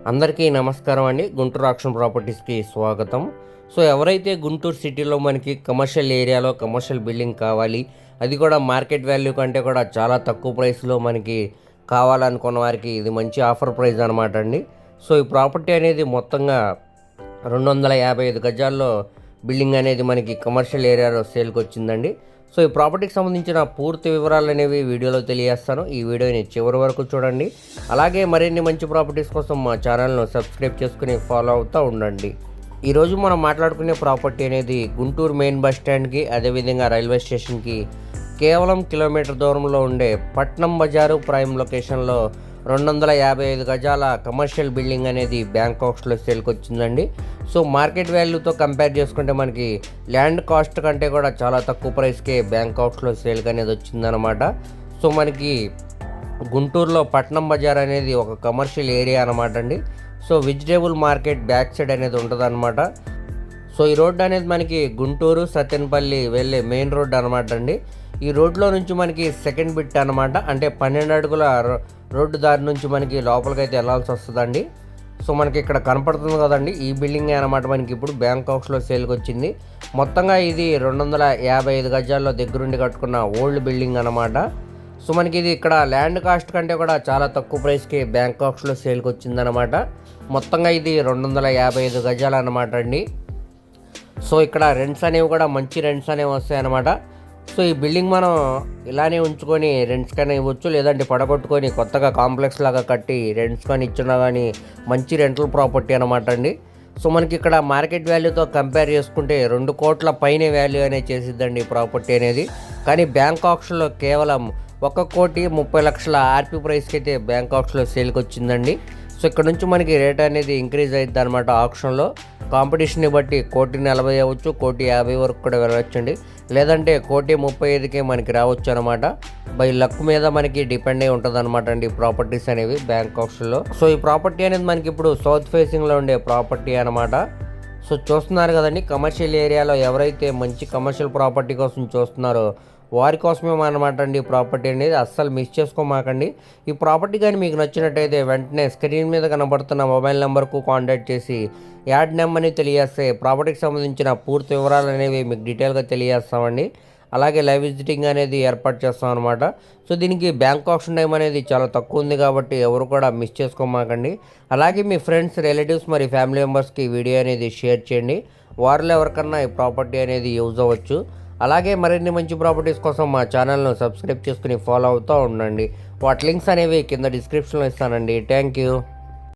అందరికీ నమస్కారం అండి. గుంటూరు ఆక్షన్ ప్రాపర్టీస్కి స్వాగతం. సో ఎవరైతే గుంటూరు సిటీలో మనకి కమర్షియల్ ఏరియాలో కమర్షియల్ బిల్డింగ్ కావాలి, అది కూడా మార్కెట్ వాల్యూ కంటే కూడా చాలా తక్కువ ప్రైస్లో మనకి కావాలనుకున్న వారికి ఇది మంచి ఆఫర్ ప్రైస్ అనమాట అండి. సో ఈ ప్రాపర్టీ అనేది మొత్తంగా 255 గజాల్లో బిల్డింగ్ అనేది మనకి కమర్షియల్ ఏరియాలో సేల్కి వచ్చిందండి. సో ఈ ప్రాపర్టీకి సంబంధించిన పూర్తి వివరాలు అనేవి వీడియోలో తెలియజేస్తాను. ఈ వీడియోని చివరి వరకు చూడండి. అలాగే మరిన్ని మంచి ప్రాపర్టీస్ కోసం మా ఛానల్ను సబ్స్క్రైబ్ చేసుకుని ఫాలో అవుతూ ఉండండి. ఈరోజు మనం మాట్లాడుకునే ప్రాపర్టీ అనేది గుంటూరు మెయిన్ బస్ స్టాండ్కి, అదేవిధంగా రైల్వే స్టేషన్కి కేవలం కిలోమీటర్ దూరంలో ఉండే పట్నం బజారు ప్రైమ్ లొకేషన్లో 255 గజాల కమర్షియల్ బిల్డింగ్ అనేది బ్యాంకాక్స్లో సేల్కి వచ్చిందండి. సో మార్కెట్ వాల్యూతో కంపేర్ చేసుకుంటే మనకి ల్యాండ్ కాస్ట్ కంటే కూడా చాలా తక్కువ ప్రైస్కే బ్యాంకాక్స్లో సేల్కి అనేది వచ్చిందనమాట. సో మనకి గుంటూరులో పట్నం బజార్ అనేది ఒక కమర్షియల్ ఏరియా అనమాట అండి. So vegetable market back side అనేది ఉంటుంది అనమాట. సో ఈ రోడ్డు అనేది మనకి గుంటూరు సత్యనపల్లి వెళ్ళే మెయిన్ రోడ్డు అనమాట అండి. ఈ రోడ్లో నుంచి మనకి సెకండ్ బిట్ అనమాట, అంటే 12 అడుగుల రోడ్డు దారి నుంచి మనకి లోపలికి అయితే వెళ్ళాల్సి వస్తుందండి. సో మనకి ఇక్కడ కనపడుతుంది కదండి, ఈ బిల్డింగ్ అనమాట మనకి ఇప్పుడు బ్యాంకాక్స్లో సేల్కి వచ్చింది. మొత్తంగా ఇది 255 గజాల్లో దగ్గరుండి కట్టుకున్న ఓల్డ్ బిల్డింగ్ అనమాట. సో మనకి ఇది ఇక్కడ ల్యాండ్ కాస్ట్ కంటే కూడా చాలా తక్కువ ప్రైస్కి బ్యాంకాక్స్లో సేల్కి వచ్చిందనమాట. మొత్తంగా ఇది 255 గజాలు అనమాట అండి. సో ఇక్కడ రెంట్స్ అనేవి కూడా మంచి రెంట్స్ అనేవి వస్తాయి అన్నమాట. సో ఈ బిల్డింగ్ మనం ఇలానే ఉంచుకొని రెంట్స్ కానీ ఇవ్వచ్చు, లేదంటే పడగొట్టుకొని కొత్తగా కాంప్లెక్స్ లాగా కట్టి రెంట్స్ కానీ ఇచ్చినా కానీ మంచి రెంటల్ ప్రాపర్టీ అనమాట అండి. సో మనకి ఇక్కడ మార్కెట్ వాల్యూతో కంపేర్ చేసుకుంటే 2 కోట్ల పైనే వాల్యూ అనేది చేసిద్దండి ఈ ప్రాపర్టీ అనేది. కానీ బ్యాంకాక్స్లో కేవలం 1,30,00,000 ఆర్పీ ప్రైస్కి అయితే బ్యాంకాక్స్లో సేల్కి వచ్చిందండి. సో ఇక్కడ నుంచి మనకి రేట్ అనేది ఇంక్రీజ్ అవుతుంది అనమాట. ఆప్షన్లో కాంపిటీషన్ని బట్టి 1,40,00,000 అవ్వచ్చు, 1,50,00,000 వరకు కూడా వెళ్ళవచ్చండి, లేదంటే 1,35,00,000కే మనకి రావచ్చు అనమాట. బై లక్ మీద మనకి డిపెండ్ అయి ఉంటుంది అనమాట అండి ప్రాపర్టీస్ అనేవి బ్యాంకాక్స్లో. సో ఈ ప్రాపర్టీ అనేది మనకి ఇప్పుడు సౌత్ ఫేసింగ్లో ఉండే ప్రాపర్టీ అనమాట. సో చూస్తున్నారు కదండి, కమర్షియల్ ఏరియాలో ఎవరైతే మంచి కమర్షియల్ ప్రాపర్టీ కోసం చూస్తున్నారో వారి కోసమే అనమాట అండి ప్రాపర్టీ అనేది. అస్సలు మిస్ చేసుకోమాకండి. ఈ ప్రాపర్టీ కానీ మీకు నచ్చినట్టయితే వెంటనే స్క్రీన్ మీద కనబడుతున్న మొబైల్ నెంబర్కు కాంటాక్ట్ చేసి యాడ్ నెంబర్ని తెలియజేస్తే ప్రాపర్టీకి సంబంధించిన పూర్తి వివరాలు అనేవి మీకు డీటెయిల్గా తెలియజేస్తామండి. అలాగే లైవ్ విజిటింగ్ అనేది ఏర్పాటు చేస్తాం అనమాట. సో దీనికి బ్యాంక్ ఆప్షన్ టైం అనేది చాలా తక్కువ ఉంది కాబట్టి ఎవరు కూడా మిస్ చేసుకోమాకండి. అలాగే మీ ఫ్రెండ్స్, రిలేటివ్స్ మరి ఫ్యామిలీ మెంబర్స్కి వీడియో అనేది షేర్ చేయండి. వారిలో ఎవరికన్నా ఈ ప్రాపర్టీ అనేది యూజ్ అవ్వచ్చు. అలాగే మరిన్ని మంచి ప్రాపర్టీస్ కోసం మా ఛానల్ను సబ్స్క్రైబ్ చేసుకుని ఫాలో అవుతూ ఉండండి. వాటి లింక్స్ అనేవి కింద డిస్క్రిప్షన్లో ఇస్తానండి. Thank you.